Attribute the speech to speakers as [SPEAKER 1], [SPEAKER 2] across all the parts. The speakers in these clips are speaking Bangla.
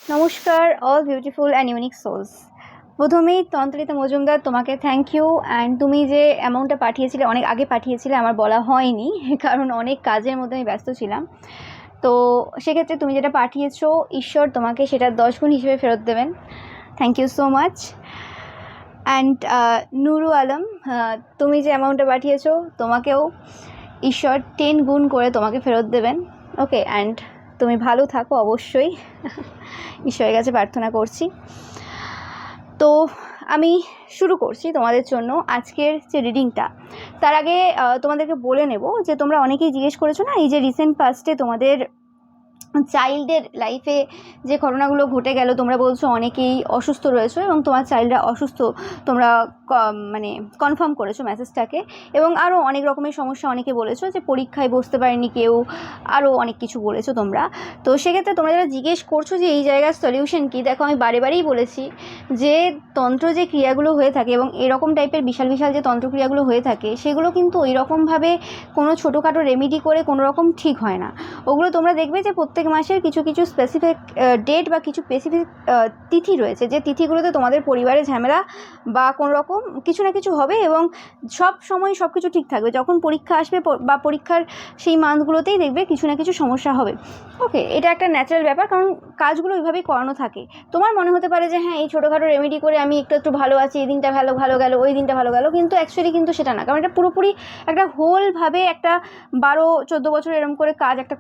[SPEAKER 1] নমস্কার all beautiful and unique souls. প্রথমেই তন্ত্রিতা মজুমদার, তোমাকে থ্যাংক ইউ। অ্যান্ড তুমি যে অ্যামাউন্টটা পাঠিয়েছিলে, অনেক আগে পাঠিয়েছিলে, আমার বলা হয়নি কারণ অনেক কাজের মধ্যে আমি ব্যস্ত ছিলাম। তো সেক্ষেত্রে তুমি যেটা পাঠিয়েছো, ঈশ্বর তোমাকে সেটা 10 গুণ হিসেবে ফেরত দেবেন। Thank you so much. And Nuru Alam, তুমি যে অ্যামাউন্টটা পাঠিয়েছো, তোমাকেও ঈশ্বর 10 গুণ করে তোমাকে ফেরত দেবেন। ওকে, অ্যান্ড তুমি ভালো থাকো অবশ্যই, ঈশ্বরের কাছে প্রার্থনা করছি। তো আমি শুরু করছি তোমাদের জন্য আজকের যে রিডিংটা। তার আগে তোমাদেরকে বলে নেব যে তোমরা অনেকেই জিজ্ঞেস করেছো না, এই যে রিসেন্ট পাস্টে তোমাদের চাইল্ডের লাইফে যে ঘটনাগুলো ঘটে গেল, তোমরা বলছো অনেকেই অসুস্থ রয়েছো এবং তোমার চাইল্ডরা অসুস্থ, তোমরা মানে কনফার্ম করেছো মেসেজটাকে। এবং আরও অনেক রকমের সমস্যা অনেকে বলেছো যে পরীক্ষায় বসতে পারেনি কেউ, আরও অনেক কিছু বলেছো তোমরা। তো সেক্ষেত্রে তোমরা যারা জিজ্ঞেস করছো যে এই জায়গার সলিউশন কী, দেখো আমি বারেবারেই বলেছি যে তন্ত্র যে ক্রিয়াগুলো হয়ে থাকে এবং এরকম টাইপের বিশাল বিশাল যে তন্ত্রক্রিয়াগুলো হয়ে থাকে, সেগুলো কিন্তু ওই রকমভাবে কোনো ছোটোখাটো রেমেডি করে কোনো রকম ঠিক হয় না। ওগুলো তোমরা দেখবে যে প্রত্যেক মাসের কিছু কিছু স্পেসিফিক ডেট বা কিছু স্পেসিফিক তিথি রয়েছে, যে তিথিগুলোতে তোমাদের পরিবারে ঝামেলা বা কোনো রকম কিছু না কিছু হবে এবং সব সময় সব কিছু ঠিক থাকবে। যখন পরীক্ষা আসবে বা পরীক্ষার সেই মান্থগুলোতেই দেখবে কিছু না কিছু সমস্যা হবে। ওকে, এটা একটা ন্যাচারাল ব্যাপার, কারণ কাজগুলো ওইভাবেই করানো থাকে। তোমার মনে হতে পারে যে হ্যাঁ, এই ছোটোখাটো রেমেডি করে আমি একটু ভালো আছি, এই দিনটা ভালো গেল, ওই দিনটা ভালো গেল, কিন্তু অ্যাকচুয়ালি কিন্তু সেটা না। কারণ এটা পুরোপুরি একটা হোলভাবে একটা 12-14 বছর এরকম করে কাজ একটা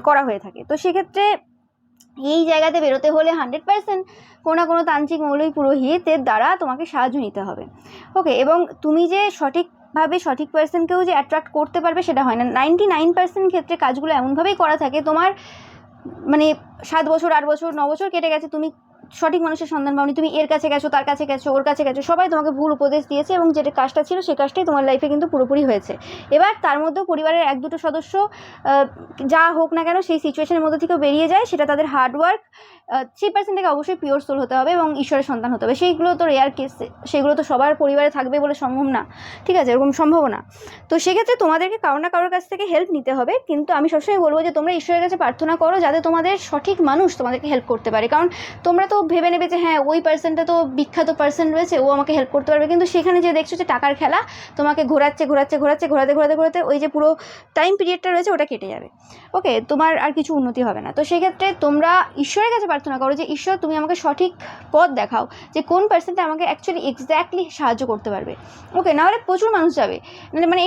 [SPEAKER 1] করা হয়ে থাকে। তো সেক্ষেত্রে এই জায়গাতে বেরোতে হলে 100% কোনো না কোনো তান্ত্রিক মৌলবী পুরোহিতের দ্বারা তোমাকে সাহায্য নিতে হবে। ওকে, এবং তুমি যে সঠিকভাবে সঠিক পার্সনকেও যে অ্যাট্রাক্ট করতে পারবে সেটা হয় না। 99% ক্ষেত্রে কাজগুলো এমনভাবেই করা থাকে, তোমার 7 বছর 8 বছর 9 বছর কেটে গেছে, তুমি সঠিক মানুষের সন্ধান পাওনি, তুমি এর কাছে গেছো, তার কাছে গেছো, ওর কাছে গেছো, সবাই তোমাকে ভুল উপদেশ দিয়েছে এবং যেটা কাজটা ছিল সেই কাজটাই তোমার লাইফে কিন্তু পুরোপুরি হয়েছে। এবার তার মধ্যেও পরিবারের 1-2 সদস্য যা হোক না কেন সেই সিচুয়েশনের মধ্যে থেকেও বেরিয়ে যায়, সেটা তাদের হার্ডওয়ার্ক। সেই পার্সনটাকে অবশ্যই পিওর সোল হতে হবে এবং ঈশ্বরের সন্তান হতে হবে। সেইগুলো তো রেয়ার কেস, সেগুলো তো সবার পরিবারে থাকবে বলে সম্ভব না, ঠিক আছে, এরকম সম্ভব না। তো সেক্ষেত্রে তোমাদেরকে কারো না কারোর কাছ থেকে হেল্প নিতে হবে, কিন্তু আমি সবসময় বলবো যে তোমরা ঈশ্বরের কাছে প্রার্থনা করো যাতে তোমাদের সঠিক মানুষ তোমাদেরকে হেল্প করতে পারে। কারণ তোমরা তো ভেবে নেবে যে হ্যাঁ, ওই পার্সনটা তো বিখ্যাত পার্সন রয়েছে, ও আমাকে হেল্প করতে পারবে, কিন্তু সেখানে যে দেখছো যে টাকার খেলা, তোমাকে ঘোরাতে ঘোরাতে ওই যে পুরো টাইম পিরিয়ডটা রয়েছে ওটা কেটে যাবে। ওকে, তোমার আর কিছু উন্নতি হবে না। তো সেক্ষেত্রে তোমরা ঈশ্বরের কাছে প্রার্থনা করো যে ঈশ্বর তুমি আমাকে সঠিক পথ দেখাও, যে কোন পার্সনটা আমাকে অ্যাকচুয়ালি এক্স্যাক্টলি সাহায্য করতে পারবে। ওকে, নাহলে প্রচুর মানুষ যাবে,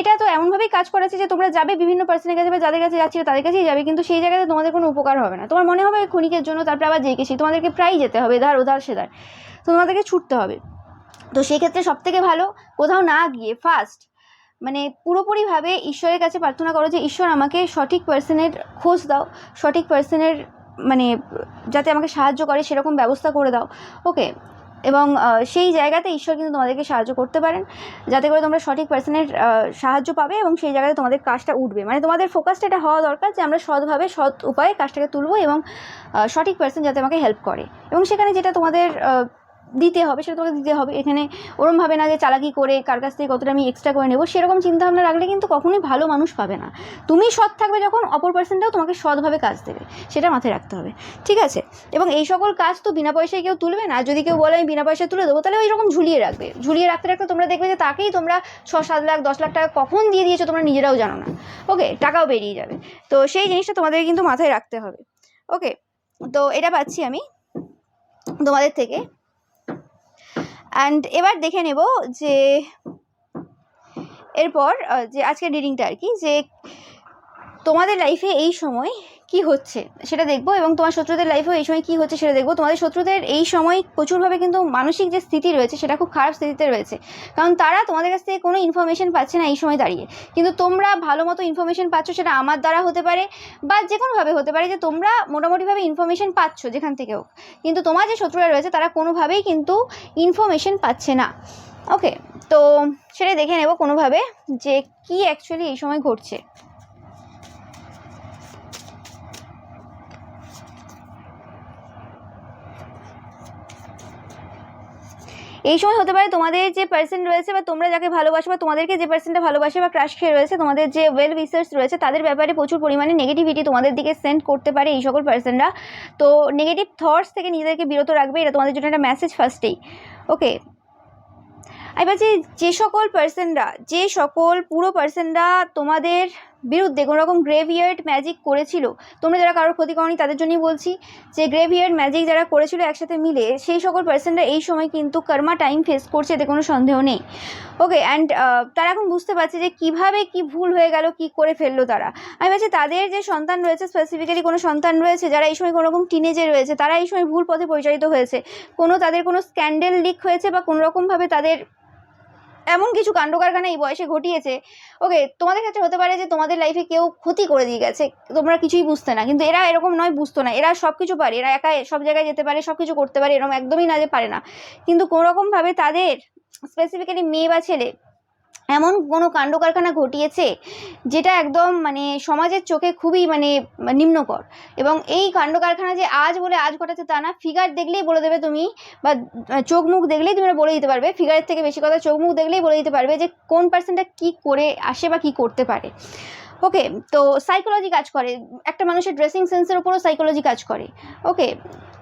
[SPEAKER 1] এটা তো এমনভাবেই কাজ করেছে যে তোমরা যাবে বিভিন্ন পার্সনের কাছে বা যাদের কাছে যাচ্ছিল তাদের কাছেই যাবে, কিন্তু সেই জায়গাতে তোমাদের কোনো উপকার হবে না। তোমার মনে হবে ক্ষণিকের জন্য, তারপরে আবার যেই সেই তোমাদেরকে প্রায় যেতে হবে, এধার ওধার সেধার, তো তোমাদেরকে ছুটতে হবে। তো সেক্ষেত্রে সবথেকে ভালো কোথাও না গিয়ে ফার্স্ট পুরোপুরিভাবে ঈশ্বরের কাছে প্রার্থনা করো যে ঈশ্বর আমাকে সঠিক পার্সনের খোঁজ দাও, সঠিক পার্সনের যাতে আমাকে সাহায্য করে সেরকম ব্যবস্থা করে দাও। ওকে, এবং সেই জায়গাতে ঈশ্বর কিন্তু তোমাদেরকে সাহায্য করতে পারেন, যাতে করে তোমরা সঠিক পার্সনের সাহায্য পাবে এবং সেই জায়গাতে তোমাদের কাজটা উঠবে। তোমাদের ফোকাসটা এটা হওয়া দরকার যে আমরা সৎভাবে সৎ উপায়ে কাজটাকে তুলবো এবং সঠিক পার্সন যাতে আমাকে হেল্প করে, এবং সেখানে যেটা তোমাদের দিতে হবে সেটা তোমাকে দিতে হবে। এখানে ওরমভাবে না যে চালাকি করে কার কাছ থেকে কতটা আমি এক্সট্রা করে নেবো, সেরকম চিন্তাভাবনা রাখলে কিন্তু কখনোই ভালো মানুষ পাবে না। তুমি সৎ থাকবে যখন, অপর পার্সনটাও তোমাকে সৎভাবে কাজ দেবে, সেটা মাথায় রাখতে হবে, ঠিক আছে। এবং এই সকল কাজ তো বিনা পয়সায় কেউ তুলবে না। যদি কেউ বলে আমি বিনা পয়সায় তুলে দেবো, তাহলে ওই রকম ঝুলিয়ে রাখতে রাখতে তোমরা দেখবে যে তাকেই তোমরা 6-7 লাখ 10 লাখ টাকা কখন দিয়ে দিয়েছো তোমরা নিজেরাও জানো না। ওকে, টাকাও বেরিয়ে যাবে। তো সেই জিনিসটা তোমাদের কিন্তু মাথায় রাখতে হবে। ওকে, তো এটা পাচ্ছি আমি তোমাদের থেকে। অ্যান্ড এবার দেখে নেব যে এরপর যে আজকের রিডিংটা আর কি, যে তোমাদের লাইফে এই সময় কি হচ্ছে সেটা দেখবো, এবং তোমার শত্রুদের লাইফেও এই সময় কি হচ্ছে সেটা দেখবো। তোমাদের শত্রুদের এই সময় প্রচুরভাবে কিন্তু মানসিক যে স্থিতি রয়েছে সেটা খুব খারাপ স্থিতিতে রয়েছে, কারণ তারা তোমাদের কাছ থেকে কোনো ইনফরমেশন পাচ্ছে না এই সময় দাঁড়িয়ে, কিন্তু তোমরা ভালো মতো ইনফরমেশন পাচ্ছ। সেটা আমার দ্বারা হতে পারে বা যে কোনোভাবে হতে পারে, যে তোমরা মোটামুটিভাবে ইনফরমেশন পাচ্ছ যেখান থেকে হোক, কিন্তু তোমার যে শত্রুরা রয়েছে তারা কোনোভাবেই কিন্তু ইনফরমেশন পাচ্ছে না। ওকে, তো সেটা দেখে নেব কোনোভাবে যে কি অ্যাকচুয়ালি এই সময় ঘটছে। এই সময় হতে পারে তোমাদের যে পার্সন রয়েছে বা তোমরা যাকে ভালোবাসো বা তোমাদেরকে যে পার্সনটা ভালোবাসে বা ক্রাশ খেয়ে রয়েছে, তোমাদের যে ওয়েল উইশার্স রয়েছে, তাদের ব্যাপারে প্রচুর পরিমাণে নেগেটিভিটি তোমাদের দিকে সেন্ড করতে পারে এই সকল পার্সনরা। তো নেগেটিভ থটস থেকে নিজেদেরকে বিরত রাখবে, এটা তোমাদের জন্য একটা মেসেজ ফার্স্টেই। ওকে, এবার যে সকল পুরো পার্সনরা তোমাদের বিরুদ্ধে কোনো রকম গ্রেভিয়ার্ড ম্যাজিক করেছিল, তোমরা যারা কারোর ক্ষতি করনি তাদের জন্যই বলছি, যে গ্রেভিয়ার্ড ম্যাজিক যারা করেছিল একসাথে মিলে, সেই সকল পার্সনরা এই সময় কিন্তু কর্মা টাইম ফেস করছে, এতে কোনো সন্দেহ নেই। ওকে, অ্যান্ড তারা এখন বুঝতে পারছে যে কিভাবে কি ভুল হয়ে গেল, কি করে ফেললো তারা। আমি ভাবছি তাদের যে সন্তান রয়েছে, স্পেসিফিক্যালি কোনো সন্তান রয়েছে যারা এই সময় কোনো রকম টিনেজে রয়েছে, তারা এই সময় ভুল পথে পরিচালিত হয়েছে, তাদের কোনো স্ক্যান্ডেল লিক হয়েছে বা কোনো রকমভাবে তাদের এমন কিছু কাণ্ড কারখানা এই বয়সে ঘটিয়েছে। ওকে, তোমাদের ক্ষেত্রে হতে পারে যে তোমাদের লাইফে কেউ ক্ষতি করে দিয়ে গেছে, তোমরা কিছুই বুঝতে না, কিন্তু এরা এরকম নয়, বুঝতো না, এরা সব কিছু পারে, এরা একা সব জায়গায় যেতে পারে, সব কিছু করতে পারে, এরকম একদমই না যে পারে না, কিন্তু কোনোরকমভাবে তাদের স্পেসিফিক্যালি মেয়ে বা ছেলে এমন কোনো কাণ্ড কারখানা ঘটিয়েছে যেটা একদম মানে সমাজের চোখে খুবই মানে নিম্নকর। এবং এই কাণ্ড কারখানা যে আজ বলে আজ ঘটাচ্ছে তা না, ফিগার দেখলেই বলে দেবে তুমি, বা চোখ মুখ দেখলেই তুমি বলে দিতে পারবে, ফিগারের থেকে বেশি কথা চোখ মুখ দেখলেই বলে দিতে পারবে যে কোন পার্সনটা কী করে আসে বা কী করতে পারে। ওকে, তো সাইকোলজি কাজ করে, একটা মানুষের ড্রেসিং সেন্সের উপরও সাইকোলজি কাজ করে। ওকে,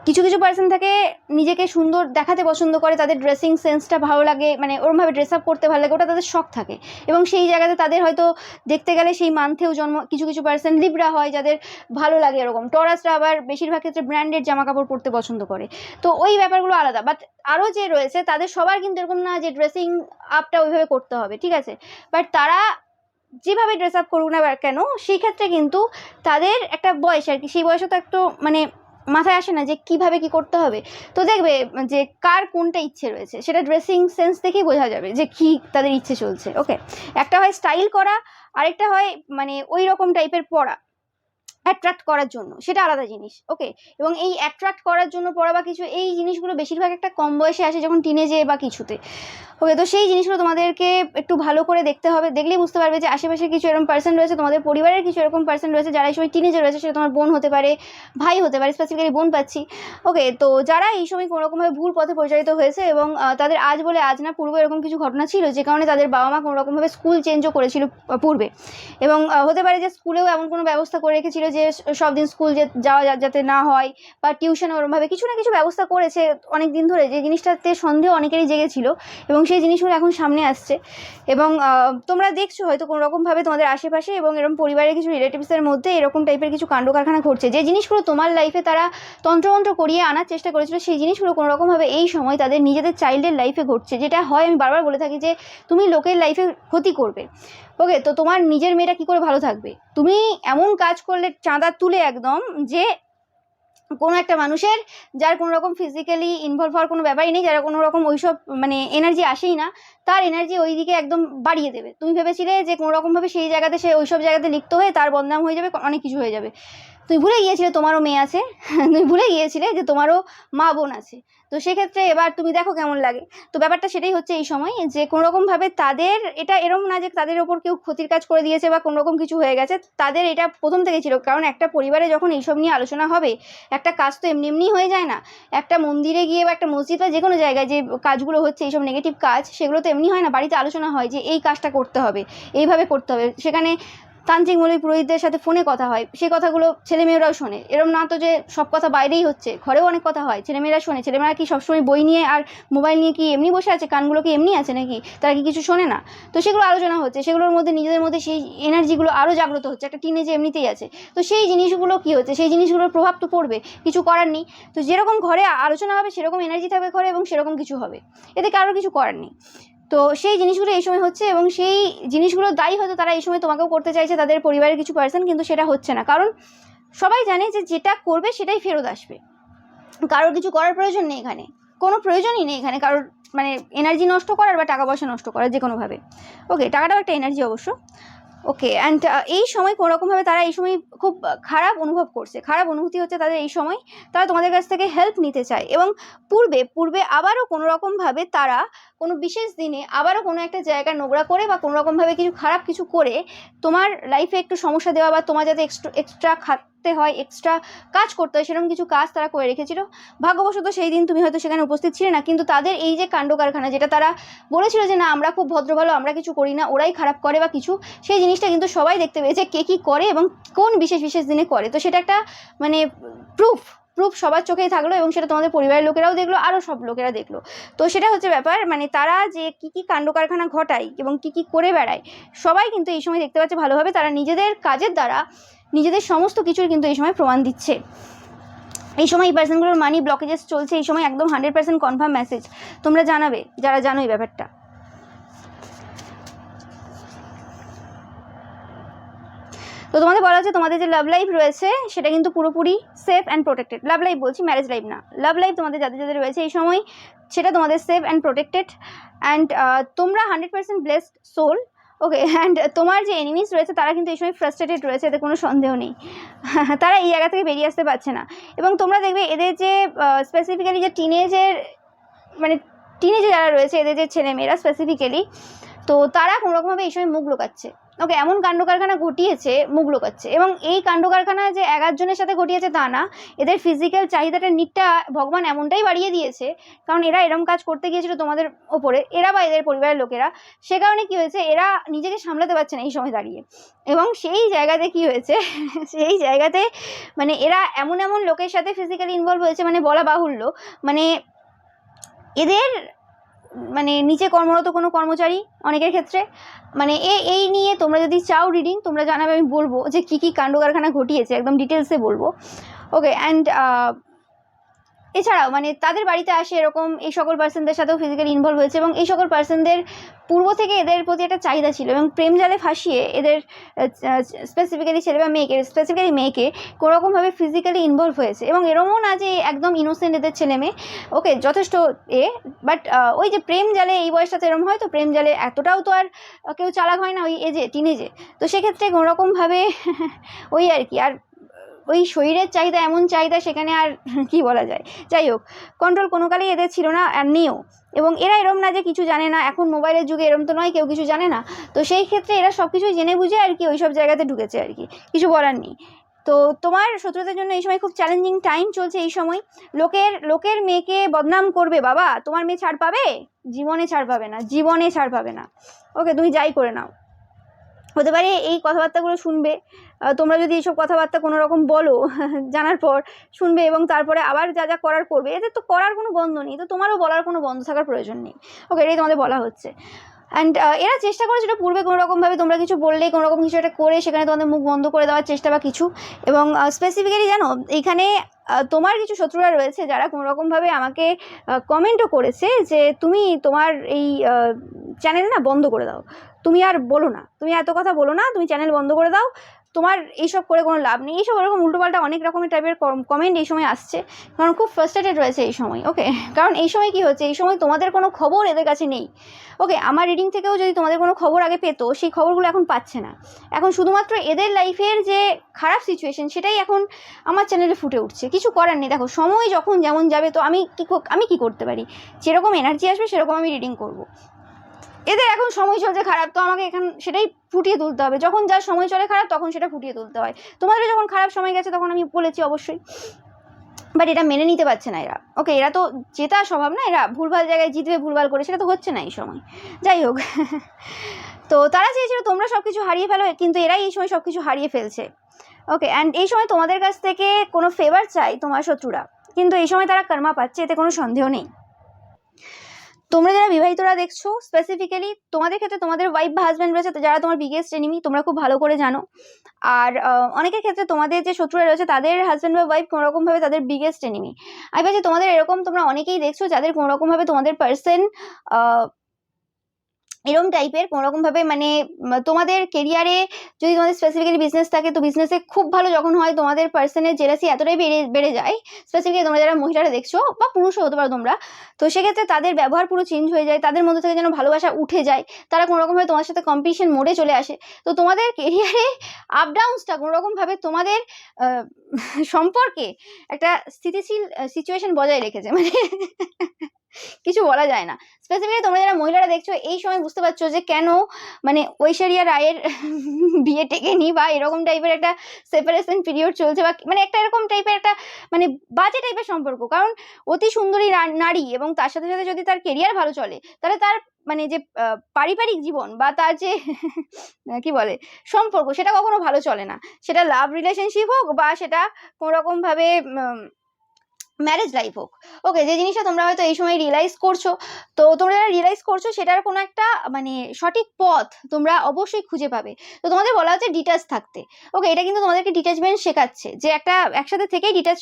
[SPEAKER 1] কিছু পার্সন থাকে নিজেকে সুন্দর দেখাতে পছন্দ করে, তাদের ড্রেসিং সেন্সটা ভালো লাগে, মানে ওরমভাবে ড্রেস আপ করতে ভালো লাগে, ওটা তাদের শখ থাকে, এবং সেই জায়গাতে তাদের হয়তো দেখতে গেলে সেই মান্থেও জন্ম কিছু পার্সন লিব্রা হয় যাদের ভালো লাগে এরকম। টরাসরা আবার বেশিরভাগ ক্ষেত্রে ব্র্যান্ডেড জামা কাপড় পরতে পছন্দ করে। তো ওই ব্যাপারগুলো আলাদা, বাট আরও যে রয়েছে তাদের সবার কিন্তু এরকম না যে ড্রেসিং আপটা ওইভাবে করতে হবে, ঠিক আছে, বাট তারা যেভাবে ড্রেস আপ করুক না কেন, সেই ক্ষেত্রে কিন্তু তাদের একটা বয়স আর কি, সেই বয়সে তো একটু মানে মাথায় আসে না যে কিভাবে কি করতে হবে। তো দেখবে যে কার কোনটা ইচ্ছে রয়েছে, সেটা ড্রেসিং সেন্স দেখেই বোঝা যাবে যে কি তাদের ইচ্ছে চলছে। ওকে, একটা হয় স্টাইল করা, আরেকটা হয় মানে ওই রকম টাইপের পড়া অ্যাট্রাক্ট করার জন্য, সেটা আলাদা জিনিস। ওকে, এবং এই অ্যাট্রাক্ট করার জন্য পড়া বা কিছু, এই জিনিসগুলো বেশিরভাগ একটা কম বয়সে আসে, যখন টিনেজে বা কিছুতে। ওকে, তো সেই জিনিসগুলো তোমাদেরকে একটু ভালো করে দেখতে হবে, দেখলেই বুঝতে পারবে যে আশেপাশে কিছু এরকম পার্সন রয়েছে, তোমাদের পরিবারের কিছু এরকম পার্সন রয়েছে যারা এই সময় টিনেজে রয়েছে, সেটা তোমার বোন হতে পারে, ভাই হতে পারে, স্পেসিফিক্যালি বোন পাচ্ছি। ওকে, তো যারা এই সময় কোনোরকমভাবে ভুল পথে পরিচালিত হয়েছে, এবং তাদের আজ বলে আজ না, পূর্বে এরকম কিছু ঘটনা ছিল যে কারণে তাদের বাবা মা কোনোরকমভাবে স্কুল চেঞ্জও করেছিল পূর্বে, এবং হতে পারে যে স্কুলেও এমন কোনো ব্যবস্থা করে রেখেছিল যে সব দিন স্কুল যাওয়া যাতে না হয়, বা টিউশনে ওরমভাবে কিছু না কিছু ব্যবস্থা করেছে অনেক দিন ধরে, যে জিনিসটাতে সন্দেহ অনেকেরই জেগেছিল, এবং সেই জিনিসগুলো এখন সামনে আসছে। এবং তোমরা দেখছো হয়তো কোনো রকমভাবে তোমাদের আশেপাশে এবং এরকম পরিবারের কিছু রিলেটিভসের মধ্যে এরকম টাইপের কিছু কাণ্ড কারখানা ঘটছে, যে জিনিসগুলো তোমার লাইফে তারা তন্ত্রমন্ত্র করিয়ে আনার চেষ্টা করেছিল, সেই জিনিসগুলো কোনো রকমভাবে এই সময় তাদের নিজেদের চাইল্ডের লাইফে ঘটছে। যেটা হয়, আমি বারবার বলে থাকি যে তুমি লোকের লাইফে ক্ষতি করবে, ওকে, তো তোমার নিজের মেয়েটা কী করে ভালো থাকবে? তুমি এমন কাজ করলে চাঁদা তুলে একদম, যে কোনো একটা মানুষের যার কোনো রকম ফিজিক্যালি ইনভলভ হওয়ার কোনো ব্যাপারই নেই, যারা কোনো রকম ওইসব মানে এনার্জি আসেই না, তার এনার্জি ওই দিকে একদম বাড়িয়ে দেবে। তুমি ভেবেছিলে যে কোনো রকমভাবে সেই জায়গাতে সে ওইসব জায়গাতে লিপ্ত হয়ে তার বদনাম হয়ে যাবে, অনেক কিছু হয়ে যাবে। তুমি ভুলে গিয়েছিলে তোমারও মেয়ে আছে, তুমি ভুলে গিয়েছিলে যে তোমারও মা বোন আছে। তো সেক্ষেত্রে এবার তুমি দেখো কেমন লাগে। তো ব্যাপারটা সেটাই হচ্ছে এই সময়, যে কোনোরকমভাবে তাদের এটা এরকম না যে তাদের ওপর কেউ ক্ষতির কাজ করে দিয়েছে বা কোনো রকম কিছু হয়ে গেছে, তাদের এটা প্রথম থেকে ছিল। কারণ একটা পরিবারে যখন এইসব নিয়ে আলোচনা হবে, একটা কাজ তো এমনি হয়ে যায় না। একটা মন্দিরে গিয়ে বা একটা মসজিদ বা যে কোনো জায়গায় যে কাজগুলো হচ্ছে, এইসব নেগেটিভ কাজ, সেগুলো তো এমনি হয় না, বাড়িতে আলোচনা হয় যে এই কাজটা করতে হবে, এইভাবে করতে হবে। সেখানে তান্ত্রিক মৌলবী পুরোহিতদের সাথে ফোনে কথা হয়, সেই কথাগুলো ছেলেমেয়েরাও শোনে। এরকম না তো যে সব কথা বাইরেই হচ্ছে, ঘরেও অনেক কথা হয়, ছেলেমেয়েরা শোনে। ছেলেমেয়েরা কি সবসময় বই নিয়ে আর মোবাইল নিয়ে কি এমনি বসে আছে? কানগুলো কি এমনি আছে নাকি? তারা কি কিছু শোনে না? তো সেগুলো আলোচনা হচ্ছে, সেগুলোর মধ্যে নিজেদের মধ্যে সেই এনার্জিগুলো আরও জাগ্রত হচ্ছে। একটা টিনেজে এমনিতেই আছে, তো সেই জিনিসগুলো কী হচ্ছে, সেই জিনিসগুলোর প্রভাব তো পড়বে, কিছু করার নেই। তো যেরকম ঘরে আলোচনা হবে সেরকম এনার্জি থাকবে ঘরে, এবং সেরকম কিছু হবে, এতে কারোর কিছু করার নেই। তো সেই জিনিসগুলো এই সময় হচ্ছে, এবং সেই জিনিসগুলো দায়ী হয়তো তারা এই সময় তোমাকেও করতে চাইছে, তাদের পরিবারের কিছু পার্সন, কিন্তু সেটা হচ্ছে না। কারণ সবাই জানে যে যেটা করবে সেটাই ফেরত আসবে, কারোর কিছু করার প্রয়োজন নেই এখানে, কোনো প্রয়োজনই নেই এখানে কারোর মানে এনার্জি নষ্ট করার বা টাকা পয়সা নষ্ট করার, যে কোনোভাবে। ওকে, টাকাটাও একটা এনার্জি অবশ্য। ওকে, অ্যান্ড এই সময় কোনোরকমভাবে তারা এই সময় খুব খারাপ অনুভব করছে, খারাপ অনুভূতি হচ্ছে তাদের এই সময়। তারা তোমাদের কাছ থেকে হেল্প নিতে চায়, এবং পূর্বে আবারও কোনোরকমভাবে তারা কোনো বিশেষ দিনে আবারও কোনো একটা জায়গা নোংরা করে বা কোনো রকমভাবে কিছু খারাপ কিছু করে তোমার লাইফে একটু সমস্যা দেওয়া বা তোমার যাতে এক্সট্রা খাটতে হয়, এক্সট্রা কাজ করতে হয়, সেরকম কিছু কাজ তারা করে রেখেছিল। ভাগ্যবশত সেই দিন তুমি হয়তো সেখানে উপস্থিত ছিলে না, কিন্তু তাদের এই যে কাণ্ড কারখানা, যেটা তারা বলেছিল যে না আমরা খুব ভদ্র ভালো, আমরা কিছু করি না, ওরাই খারাপ করে বা কিছু, সেই জিনিসটা কিন্তু সবাই দেখতে পেয়েছে কে কী করে এবং কোন বিশেষ বিশেষ দিনে করে। তো সেটা একটা মানে প্রুফ সবার চোখেই থাকলো এবং সেটা তোমাদের পরিবারের লোকেরাও দেখলো, আরও সব লোকেরা দেখলো। তো সেটা হচ্ছে ব্যাপার, মানে তারা যে কী কী কাণ্ড কারখানা ঘটায় এবং কী কী করে বেড়ায় সবাই কিন্তু এই সময় দেখতে পাচ্ছে ভালোভাবে। তারা নিজেদের কাজের দ্বারা নিজেদের সমস্ত কিছুর কিন্তু এই সময় প্রমাণ দিচ্ছে। এই সময় এই পার্সনগুলোর মানি ব্লকেজেস চলছে, এই সময় একদম 100% কনফার্ম মেসেজ তোমরা জানাবে যারা জানো এই ব্যাপারটা। তো তোমাদের বলা হচ্ছে তোমাদের যে লাভ লাইফ রয়েছে সেটা কিন্তু পুরোপুরি safe and protected. Love life বলছি, ম্যারেজ লাইফ না, লাভ লাইফ তোমাদের যাদের যাদের রয়েছে এই সময় সেটা তোমাদের সেফ অ্যান্ড প্রোটেক্টেড। অ্যান্ড তোমরা 100% ব্লেসড সোল। ওকে, অ্যান্ড তোমার যে এনিমিস রয়েছে তারা কিন্তু এই সময় ফ্রাস্ট্রেটেড রয়েছে, এতে কোনো সন্দেহ নেই। তারা এই জায়গা থেকে বেরিয়ে আসতে পারছে না। এবং তোমরা দেখবে এদের যে স্পেসিফিক্যালি যে টিনেজে যারা রয়েছে, এদের যে ছেলেমেয়েরা স্পেসিফিক্যালি, তো তারা কোনোরকমভাবে এই সময় মুখ লুকাচ্ছে। ওকে, এমন কাণ্ড কারখানা ঘটিয়েছে, মুখ লুকাচ্ছে। এবং এই কাণ্ড কারখানা যে 11 জনের সাথে ঘটিয়েছে তা না, এদের ফিজিক্যাল চাহিদাটার নিটটা ভগবান এমনটাই বাড়িয়ে দিয়েছে, কারণ এরা এরম কাজ করতে গিয়েছিল তোমাদের ওপরে, এরা বা এদের পরিবারের লোকেরা। সে কারণে কী হয়েছে, এরা নিজেকে সামলাতে পারছে না এই সময় দাঁড়িয়ে। এবং সেই জায়গাতে কী হয়েছে, সেই জায়গাতে মানে এরা এমন এমন লোকের সাথে ফিজিক্যালি ইনভলভ হয়েছে, মানে বলা বাহুল্য। মানে এদের মানে নিচে কর্মরত কোনো কর্মচারী অনেকের ক্ষেত্রে, মানে এই নিয়ে তোমরা যদি চাও রিডিং তোমরা জানাবে, আমি বলবো যে কী কী কাণ্ড কারখানা ঘটিয়েছে, একদম ডিটেলসে বলবো। ওকে, অ্যান্ড এছাড়াও মানে তাদের বাড়িতে আসে এরকম এই সকল পার্সনদের সাথেও ফিজিক্যালি ইনভলভ হয়েছে এবং এই সকল পার্সনদের পূর্ব থেকে এদের প্রতি একটা চাহিদা ছিল এবং প্রেম জালে ফাঁসিয়ে এদের স্পেসিফিক্যালি ছেলে বা মেয়েকে কোনোরকমভাবে ফিজিক্যালি ইনভলভ হয়েছে। এবং এরমও না যে একদম ইনোসেন্ট এদের ছেলে মেয়ে, ওকে যথেষ্ট বাট ওই যে প্রেম জালে এই বয়সটাতে এরম হয়, তো প্রেম জালে এতটাও তো আর কেউ চালাক হয় না ওই এজে, টিনেজে। তো সেক্ষেত্রে কোনোরকমভাবে ওই আর কি, আর ওই শরীরের চাহিদা এমন চাহিদা সেখানে আর কি বলা যায়। যাই হোক, কন্ট্রোল কোনো কালেই এদের ছিল না আর নেও। এবং এরা এরম না যে কিছু জানে না, এখন মোবাইলের যুগে এরম তো নয় কেউ কিছু জানে না। তো সেই ক্ষেত্রে এরা সব কিছুই জেনে বুঝে আর কি ওই সব জায়গাতে ঢুকেছে আর কি, কিছু বলার নেই। তো তোমার শত্রুদের জন্য এই সময় খুব চ্যালেঞ্জিং টাইম চলছে। এই সময় লোকের মেয়েকে বদনাম করবে বাবা, তোমার মেয়ে ছাড় পাবে? জীবনে ছাড় পাবে না, জীবনে ছাড় পাবে না। ওকে, তুমি যাই করে নাও। হতে পারে এই কথাবার্তাগুলো শুনবে তোমরা, যদি এইসব কথাবার্তা কোনো রকম বলো জানার পর শুনবে এবং তারপরে আবার যা যা করার করবে, এদের তো করার কোনো বন্ধ নেই, তো তোমারও বলার কোনো বন্ধ থাকার প্রয়োজন নেই। ওকে, এটাই তোমাদের বলা হচ্ছে। অ্যান্ড এরা চেষ্টা করে যেটা পূর্বে কোনো রকমভাবে তোমরা কিছু বললে, কোনো রকম কিছু একটা করে সেখানে তোমাদের মুখ বন্ধ করে দেওয়ার চেষ্টা বা কিছু। এবং স্পেসিফিক্যালি জানো এইখানে তোমার কিছু শত্রুরা রয়েছে যারা কোনো রকমভাবে আমাকে কমেন্টও করেছে যে তুমি তোমার এই চ্যানেল না বন্ধ করে দাও, তুমি আর বলো না, তুমি এত কথা বলো না, তুমি চ্যানেল বন্ধ করে দাও, তোমার এইসব করে কোনো লাভ নেই। এইসব এরকম উল্টোপাল্টা অনেক রকমের টাইপের কমেন্ট এই সময় আসছে, কারণ খুব ফ্রাস্ট্রেটেড রয়েছে এই সময়। ওকে, কারণ এই সময় কী হচ্ছে, এই সময় তোমাদের কোনো খবর এদের কাছে নেই। ওকে, আমার রিডিং থেকেও যদি তোমাদের কোনো খবর আগে পেতো, সেই খবরগুলো এখন পাচ্ছে না। এখন শুধুমাত্র এদের লাইফের যে খারাপ সিচুয়েশন সেটাই এখন আমার চ্যানেলে ফুটে উঠছে। কিছু করার নেই, দেখো সময় যখন যেমন যাবে, তো আমি কি করতে পারি, যেরকম এনার্জি আসবে সেরকম আমি রিডিং করব। এদের এখন সময় চলছে খারাপ, তো আমাকে এখন সেটাই ফুটিয়ে তুলতে হবে। যখন যার সময় চলে খারাপ তখন সেটা ফুটিয়ে তুলতে হয়। তোমাদের যখন খারাপ সময় গেছে তখন আমি বলেছি অবশ্যই, বাট এটা মেনে নিতে পারছে না এরা। ওকে, এরা তো জেতা স্বভাব না, এরা ভুলভাল জায়গায় জিতবে ভুলভাল করে, সেটা তো হচ্ছে না এই সময়। যাই হোক, তো তারা চেয়েছিল তোমরা সব কিছু হারিয়ে ফেলো, কিন্তু এরাই এই সময় সব কিছু হারিয়ে ফেলছে। ওকে, অ্যান্ড এই সময় তোমাদের কাছ থেকে কোনো ফেভার চাই তোমার শত্রুরা, কিন্তু এই সময় তারা কর্মা পাচ্ছে, এতে কোনো সন্দেহ নেই। তোমরা যারা বিবাহিতরা দেখছো, স্পেসিফিক্যালি তোমাদের ক্ষেত্রে তোমাদের ওয়াইফ বা হাজব্যান্ড রয়েছে যারা তোমার বিগেস্ট এনিমি, তোমরা খুব ভালো করে জানো। আর অনেকের ক্ষেত্রে তোমাদের যে শত্রুরা রয়েছে তাদের হাজব্যান্ড বা ওয়াইফ কোনোরকমভাবে তাদের বিগেস্ট এনিমি। আমি ভাবছি তোমাদের এরকম তোমরা অনেকেই দেখছো যাদের কোনোরকমভাবে তোমাদের পার্সন এরকম টাইপের কোনোরকমভাবে মানে তোমাদের কেরিয়ারে যদি তোমাদের স্পেসিফিক্যালি বিজনেস থাকে, তো বিজনেসে খুব ভালো যখন হয় তোমাদের পার্সনের জেলাসি এতটাই বেড়ে যায়, স্পেসিফিক্যালি তোমরা যারা মহিলারা দেখছো বা পুরুষও হতে পারো তোমরা, তো সেক্ষেত্রে তাদের ব্যবহার পুরো চেঞ্জ হয়ে যায়, তাদের মধ্যে থেকে যেন ভালোবাসা উঠে যায়, তারা কোনোরকমভাবে তোমার সাথে কম্পিটিশন মোডে চলে আসে। তো তোমাদের কেরিয়ারে আপ ডাউনসটা কোনোরকমভাবে তোমাদের সম্পর্কে একটা স্থিতিশীল সিচুয়েশন বজায় রেখেছে, মানে কিছু বলা যায় না। স্পেসিফিক্যালি তোমরা যারা মহিলারা দেখছো এই সময় বুঝতে পারছো যে কেন মানে ঐশ্বরিয়া রায়ের বিয়ে টেকেনি, বা এরকম টাইপের একটা সেপারেশন পিরিয়ড চলছে, বা মানে একটা এরকম টাইপের একটা মানে বাজে টাইপের সম্পর্ক। কারণ অতি সুন্দরী নারী এবং তার সাথে সাথে যদি তার কেরিয়ার ভালো চলে, তাহলে তার মানে যে পারিবারিক জীবন বা তার যে কি বলে সম্পর্ক, সেটা কখনো ভালো চলে না। সেটা লাভ রিলেশনশিপ হোক বা সেটা কোনোরকম ভাবে ম্যারেজ লাইফ হোক। ওকে, যে জিনিসটা তোমরা হয়তো এই সময় রিয়েলাইজ করছো, তো তোমরা যারা রিয়েলাইজ করছো সেটার কোনো একটা মানে সঠিক পথ তোমরা অবশ্যই খুঁজে পাবে। তো তোমাদের বলা হচ্ছে ডিটাচ থাকতে। ওকে, এটা কিন্তু তোমাদেরকে ডিটাচমেন্ট শেখাচ্ছে, যে একটা একসাথে থেকেই ডিটাচ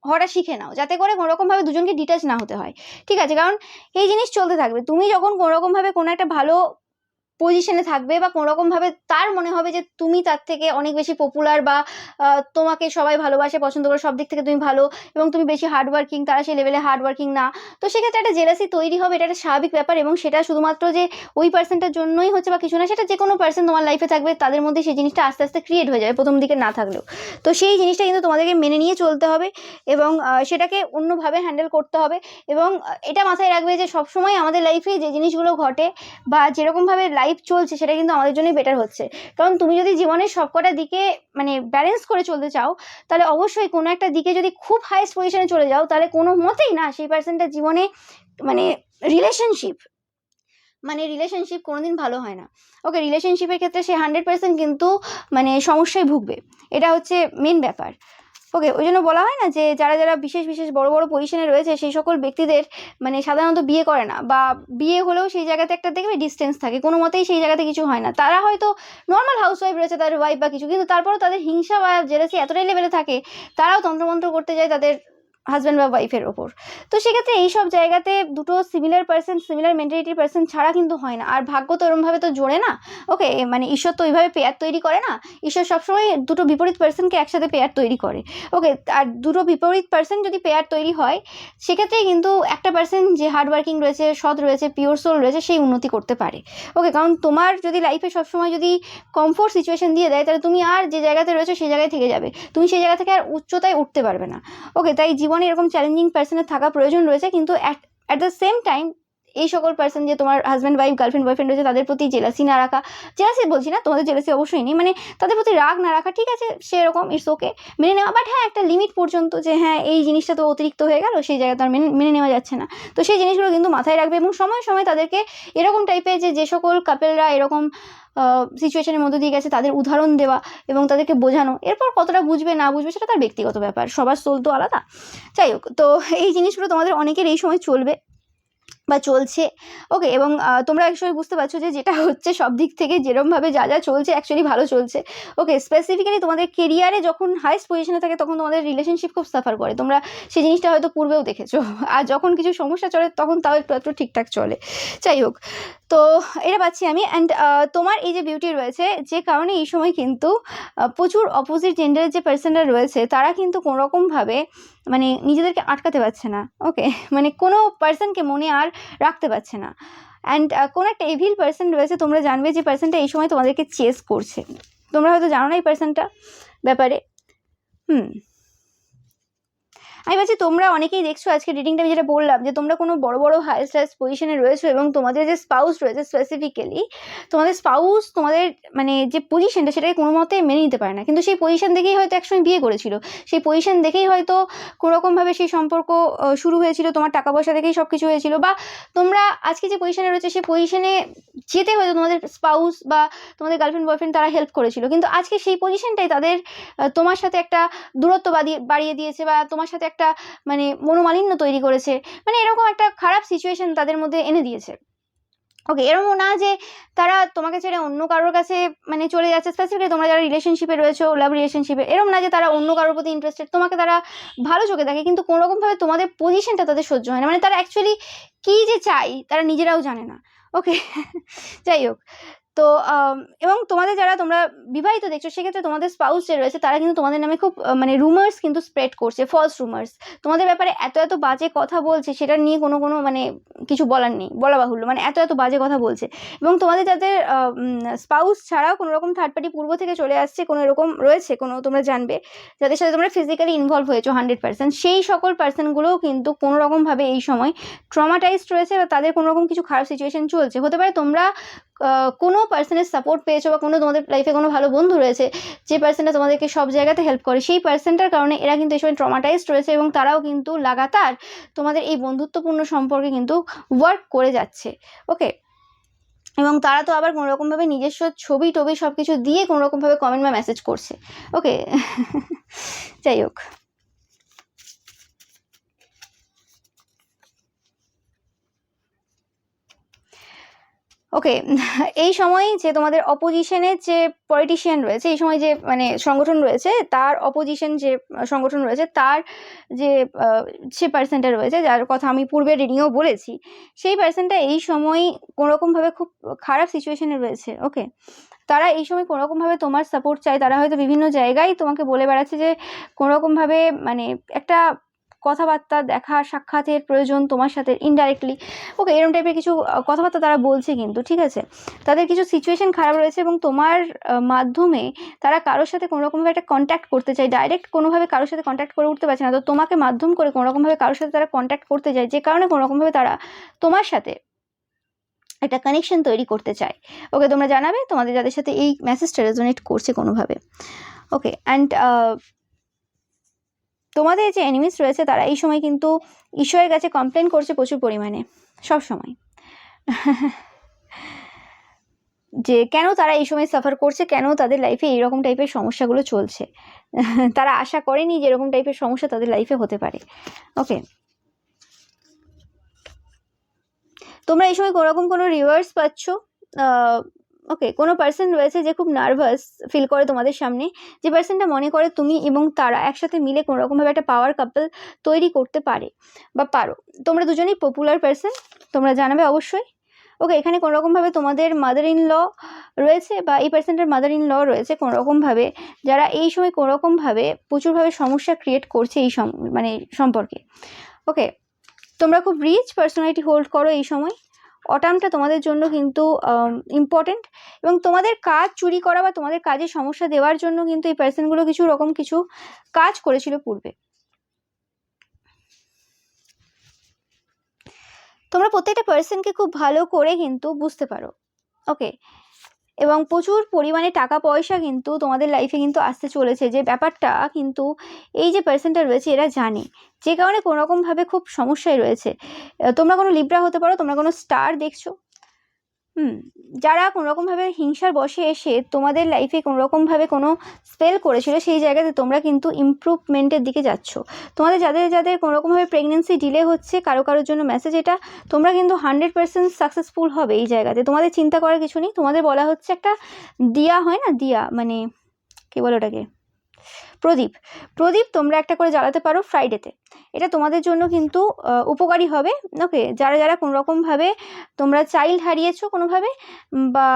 [SPEAKER 1] হওয়াটা শিখে নাও, যাতে করে কোনোরকম ভাবে দুজনকে ডিটাচ না হতে হয়। ঠিক আছে, কারণ এই জিনিস চলতে থাকবে। তুমি যখন কোনোরকম ভাবে কোনো একটা ভালো পজিশনে থাকবে বা কোনোরকম ভাবে তার মনে হবে যে তুমি তার থেকে অনেক বেশি পপুলার, বা তোমাকে সবাই ভালোবাসে, পছন্দ করে, সব দিক থেকে তুমি ভালো এবং তুমি বেশি হার্ড ওয়ার্কিং, তারা সেই লেভেলে হার্ড ওয়ার্কিং না, তো সেক্ষেত্রে একটা জেলাসি তৈরি হবে। এটা একটা স্বাভাবিক ব্যাপার, এবং সেটা শুধুমাত্র যে ওই পার্সনটার জন্যই হচ্ছে বা কিছু না, সেটা যে কোনো পার্সন তোমার লাইফে থাকবে তাদের মধ্যে সেই জিনিসটা আস্তে আস্তে ক্রিয়েট হয়ে যাবে, প্রথম দিকে না থাকলেও। তো সেই জিনিসটা কিন্তু তোমাদেরকে মেনে নিয়ে চলতে হবে, এবং সেটাকে অন্যভাবে হ্যান্ডেল করতে হবে। এবং এটা মাথায় রাখবে যে সবসময় আমাদের লাইফে যে জিনিসগুলো ঘটে বা যেরকমভাবে লাইফ চলছে, সেটা কিন্তু আমাদের জন্যই বেটার হচ্ছে। কারণ তুমি যদি জীবনের সবকটা দিকে মানে ব্যালেন্স করে চলতে চাও, তাহলে অবশ্যই কোনো একটা দিকে যদি খুব হাইস্ট পজিশনে চলে যাও, তাহলে কোনো মতেই না সেই পার্সনটার জীবনে মানে রিলেশনশিপ কোনোদিন ভালো হয় না। ওকে, রিলেশনশিপের ক্ষেত্রে সে 100% কিন্তু মানে সমস্যায় ভুগবে, এটা হচ্ছে মেন ব্যাপার। ওকে, ওই জন্য বলা হয় না যে যারা যারা বিশেষ বিশেষ বড় বড় পজিশনে রয়েছে সেই সকল ব্যক্তিদের মানে সাধারণত বিয়ে করে না, বা বিয়ে হলেও সেই জায়গাতে একটা দেখবে ডিস্টেন্স থাকে, কোনো মতেই সেই জায়গাতে কিছু হয় না। তারা হয়তো নর্মাল হাউসওয়াইফ রয়েছে, তাদের ওয়াইফ বা কিছু, কিন্তু তারপরেও তাদের হিংসা বা জেলাসি এতটাই লেভেলে থাকে, তারাও তন্ত্রমন্ত্র করতে যায় তাদের হাজব্যান্ড বা ওয়াইফের ওপর। তো সেক্ষেত্রে এইসব জায়গাতে দুটো সিমিলার পার্সন, সিমিলার মেন্টালিটির পার্সন ছাড়া কিন্তু হয় না। আর ভাগ্য তো এরমভাবে তো জোড়ে না। ওকে, মানে ঈশ্বর তো ওইভাবে পেয়ার তৈরি করে না। ঈশ্বর সবসময় দুটো বিপরীত পার্সনকে একসাথে পেয়ার তৈরি করে। ওকে, আর দুটো বিপরীত পার্সন যদি পেয়ার তৈরি হয়, সেক্ষেত্রেই কিন্তু একটা পার্সন যে হার্ড ওয়ার্কিং রয়েছে, সৎ রয়েছে, পিওর সোল রয়েছে, সেই উন্নতি করতে পারে। ওকে, কারণ তোমার যদি লাইফে সবসময় যদি কমফোর্ট সিচুয়েশন দিয়ে দেয়, তাহলে তুমি আর যে জায়গাতে রয়েছো সেই জায়গায় থেকে যাবে, তুমি সেই জায়গা থেকে আর উচ্চতায় উঠতে পারবে না। ওকে, তাই জীবনে এরকম চ্যালেঞ্জিং পার্সনের থাকা প্রয়োজন রয়েছে, কিন্তু অ্যাট দ্য সেম টাইম এই সকল পার্সন যে তোমার হাজব্যান্ড ওয়াইফ, গার্লফ্রেন্ড বয়ফ্রেন্ড রয়েছে, তাদের প্রতি জেলাসি না রাখা। জেলাসি বলছি না, তোমাদের জেলাসি অবশ্যই নেই, মানে তাদের প্রতি রাগ না রাখা, ঠিক আছে সেরকম ইটস ওকে, মেনে নেওয়া। বাট হ্যাঁ, একটা লিমিট পর্যন্ত, যে হ্যাঁ এই জিনিসটা তো অতিরিক্ত হয়ে গেল, সেই জায়গাতে আর মেনে নেওয়া যাচ্ছে না। তো সেই জিনিসগুলো কিন্তু মাথায় রাখবে, এবং সময় সময় তাদেরকে এরকম টাইপের যে সকল কাপেলরা এরকম সিচুয়েশনের মধ্যে দিয়ে গেছে তাদের উদাহরণ দেওয়া এবং তাদেরকে বোঝানো। এরপর কতটা বুঝবে না বুঝবে সেটা তার ব্যক্তিগত ব্যাপার, সবার সোল তো আলাদা। যাই হোক, তো এই জিনিসগুলো তোমাদের অনেকের এই সময় চলবে বা চলছে। ওকে, এবং তোমরা অ্যাকচুয়ালি বুঝতে পারছো যে যেটা হচ্ছে সব দিক থেকে যেরমভাবে যা যা চলছে অ্যাকচুয়ালি ভালো চলছে। ওকে, স্পেসিফিক্যালি তোমাদের কেরিয়ারে যখন হাইস্ট পজিশনে থাকে, তখন তোমাদের রিলেশনশিপ খুব সাফার করে, তোমরা সেই জিনিসটা হয়তো পূর্বেও দেখেছো। আর যখন কিছু সমস্যা চলে তখন তাও একটু একটু ঠিকঠাক চলে। যাই হোক, তো এটা পাচ্ছি আমি। অ্যান্ড তোমার এই যে বিউটি রয়েছে, যে কারণে এই সময় কিন্তু প্রচুর অপোজিট জেন্ডারের যে পার্সনরা রয়েছে, তারা কিন্তু কোনোরকমভাবে মানে নিজেদেরকে আটকাতে পারছে না। ওকে, মানে কোনো পার্সনকে মনে আর রাখতে পারছে না। অ্যান্ড কোনো একটা এভিল পার্সন রয়েছে, তোমরা জানবে যে পার্সনটা এই সময় তোমাদেরকে চেস করছে। তোমরা হয়তো জানো না এই পার্সনটা ব্যাপারে। আমি ভাবছি তোমরা অনেকেই দেখছো আজকে রিডিংটা, আমি যেটা বললাম যে তোমরা কোনো বড় বড় হাইয়েস্ট পজিশনে রয়েছো, এবং তোমাদের যে স্পাউস রয়েছে, স্পেসিফিক্যালি তোমাদের স্পাউস তোমাদের মানে যে পজিশনটা, সেটাকে কোনো মতে মেনে নিতে পারে না। কিন্তু সেই পজিশন দেখেই হয়তো একসময় বিয়ে করেছিল, সেই পজিশন দেখেই হয়তো কোনোরকমভাবে সেই সম্পর্ক শুরু হয়েছিল, তোমার টাকা পয়সা দেখেই সব কিছু হয়েছিল, বা তোমরা আজকে যে পজিশনে রয়েছে সেই পজিশনে যেতে হয়তো তোমাদের স্পাউস বা তোমাদের গার্লফ্রেন্ড বয়ফ্রেন্ড তারা হেল্প করেছিল, কিন্তু আজকে সেই পজিশনটাই তাদের তোমার সাথে একটা দূরত্ব বাড়িয়ে দিয়েছে, বা তোমার সাথে একটা মানে মনোমালিন্য তৈরি করেছে, মানে এরকম একটা খারাপ সিচুয়েশন তাদের মধ্যে এনে দিয়েছে। ওকে, এরকমও না যে তারা তোমাকে ছেড়ে অন্য কারোর কাছে মানে চলে যাচ্ছে। স্পেসিফিকলি তোমরা যারা রিলেশনশিপে রয়েছো, লাভ রিলেশনশিপে, এরকম না যে তারা অন্য কারোর প্রতি ইন্টারেস্টেড, তোমাকে তারা ভালো চোখে দেখে, কিন্তু কোনোরকমভাবে তোমাদের পজিশনটা তাদের সহ্য হয় না। মানে তারা অ্যাকচুয়ালি কী যে চাই তারা নিজেরাও জানে না। ওকে, যাই হোক, তো এবং তোমাদের যারা তোমরা বিবাহিত দেখছো, সেক্ষেত্রে তোমাদের স্পাউস যে রয়েছে তারা কিন্তু তোমাদের নামে খুব মানে রুমার্স কিন্তু স্প্রেড করছে, ফলস রুমার্স তোমাদের ব্যাপারে এত বাজে কথা বলছে, সেটা নিয়ে কোনো মানে কিছু বলার নেই, বলা বাহুল্য, মানে এত বাজে কথা বলছে। এবং তোমাদের যাদের স্পাউস ছাড়াও কোনো রকম থার্ড পার্টি পূর্ব থেকে চলে আসছে, কোনো এরকম রয়েছে, কোনো তোমরা জানবে যাদের সাথে তোমরা ফিজিক্যালি ইনভলভ হয়েছো 100%, সেই সকল পার্সনগুলোও কিন্তু কোনো রকমভাবে এই সময় ট্রমাটাইজড রয়েছে, বা তাদের কোনো রকম কিছু খারাপ সিচুয়েশন চলছে। হতে পারে তোমরা কোনো পার্সনের সাপোর্ট পেয়েছো, বা কোনো তোমাদের লাইফে কোনো ভালো বন্ধু রয়েছে যে পার্সনটা তোমাদেরকে সব জায়গাতে হেল্প করে, সেই পার্সনটার কারণে এরা কিন্তু এই সময় ট্রমাটাইজড রয়েছে, এবং তারাও কিন্তু লাগাতার তোমাদের এই বন্ধুত্বপূর্ণ সম্পর্কে কিন্তু ওয়ার্ক করে যাচ্ছে। ওকে, এবং তারা তো আবার কোনো রকমভাবে নিজস্ব ছবি টবি সব কিছু দিয়ে কোনো রকমভাবে কমেন্ট বা মেসেজ করছে। ওকে, যাই হোক, ওকে, এই সময় যে তোমাদের অপোজিশনের যে পলিটিশিয়ান রয়েছে, এই সময় যে মানে সংগঠন রয়েছে, তার অপোজিশন যে সংগঠন রয়েছে, তার যে সে পার্সনটা রয়েছে, যার কথা আমি পূর্বে রিডিংয়েও বলেছি, সেই পার্সনটা এই সময় কোনোরকমভাবে খুব খারাপ সিচুয়েশনে রয়েছে। ওকে, তারা এই সময় কোনোরকমভাবে তোমার সাপোর্ট চায়, তারা হয়তো বিভিন্ন জায়গায় তোমাকে বলে বেড়াচ্ছে যে কোনোরকমভাবে মানে একটা কথাবার্তা, দেখা সাক্ষাতের প্রয়োজন তোমার সাথে ইনডাইরেক্টলি। ওকে, এরকম টাইপের কিছু কথাবার্তা তারা বলছে কিন্তু, ঠিক আছে, তাদের কিছু সিচুয়েশন খারাপ রয়েছে, এবং তোমার মাধ্যমে তারা কারোর সাথে কোনোরকমভাবে একটা কন্ট্যাক্ট করতে চায়, ডাইরেক্ট কোনোভাবে কারোর সাথে কন্ট্যাক্ট করে উঠতে পারছে না, তো তোমাকে মাধ্যম করে কোনোরকমভাবে কারোর সাথে তারা কন্ট্যাক্ট করতে চায়, যে কারণে কোনোরকমভাবে তারা তোমার সাথে একটা কানেকশন তৈরি করতে চায়। ওকে, তোমরা জানাবে তোমাদের যাদের সাথে এই মেসেজটা রেজোনেট করছে কোনোভাবে। ওকে, অ্যান্ড তোমাদের যে এনিমিস রয়েছে তারা এই সময় কিন্তু ঈশ্বরের কাছে কমপ্লেন করছে প্রচুর পরিমাণে, সব সময়, যে কেন তারা এই সময় সাফার করছে, কেন তাদের লাইফে এইরকম টাইপের সমস্যাগুলো চলছে। তারা আশা করেনি যে এরকম টাইপের সমস্যা তাদের লাইফে হতে পারে। ওকে, তোমরা এই সময় কোনোরকম কোনো রিভার্স পাচ্ছ। ওকে, কোনো পার্সন রয়েছে যে খুব নার্ভাস ফিল করে তোমাদের সামনে, যে পার্সনটা মনে করে তুমি এবং তারা একসাথে মিলে কোনোরকমভাবে একটা পাওয়ার কাপল তৈরি করতে পারে বা পারো। তোমরা দুজনেই পপুলার পার্সন, তোমরা জানাবে অবশ্যই। ওকে, এখানে কোনোরকমভাবে তোমাদের মাদার ইন ল রয়েছে, বা এই পার্সনটার মাদার ইন ল রয়েছে কোনোরকমভাবে, যারা এই সময় কোনোরকমভাবে প্রচুরভাবে সমস্যা ক্রিয়েট করছে এই মানে সম্পর্কে। ওকে, তোমরা খুব রিচ পার্সোনালিটি হোল্ড করো এই সময়, অটামটা তোমাদের জন্য কিন্তু ইম্পর্টেন্ট, এবং তোমাদের কাজ চুরি করা বা তোমাদের কাজে সমস্যা দেওয়ার জন্য কিন্তু এই পার্সনগুলো কিছু কাজ করেছিল পূর্বে। তোমরা প্রত্যেকটা পার্সনকে খুব ভালো করে কিন্তু বুঝতে পারো। ওকে, এবং প্রচুর পরিমাণে টাকা পয়সা কিন্তু তোমাদের লাইফে কিন্তু আসতে চলেছে, যে ব্যাপারটা কিন্তু এই যে পার্সনটা রয়েছে এরা জানে, যে কারণে কোনোরকমভাবে খুব সমস্যায় রয়েছে। তোমরা কোনো লিব্রা হতে পারো, তোমরা কোনো স্টার দেখছো, যারা কোনোরকমভাবে হিংসার বশে এসে তোমাদের লাইফে কোনোরকমভাবে কোনো স্পেল করেছিল, সেই জায়গাতে তোমরা কিন্তু ইমপ্রুভমেন্টের দিকে যাচ্ছ। তোমাদের যাদের কোনোরকমভাবে প্রেগনেন্সি ডিলে হচ্ছে, কারোর জন্য মেসেজ এটা, তোমরা কিন্তু 100% সাকসেসফুল হবে এই জায়গাতে, তোমাদের চিন্তা করার কিছু নেই। তোমাদের বলা হচ্ছে একটা দিয়া হয় না, দিয়া মানে কী বলে ওটাকে, প্রদীপ তোমরা একটা করে জ্বালাতে পারো ফ্রাইডেতে, এটা তোমাদের জন্য কিন্তু উপকারী হবে। ওকে, যারা কোনোরকমভাবে তোমরা চাইল্ড হারিয়েছো কোনোভাবে, বা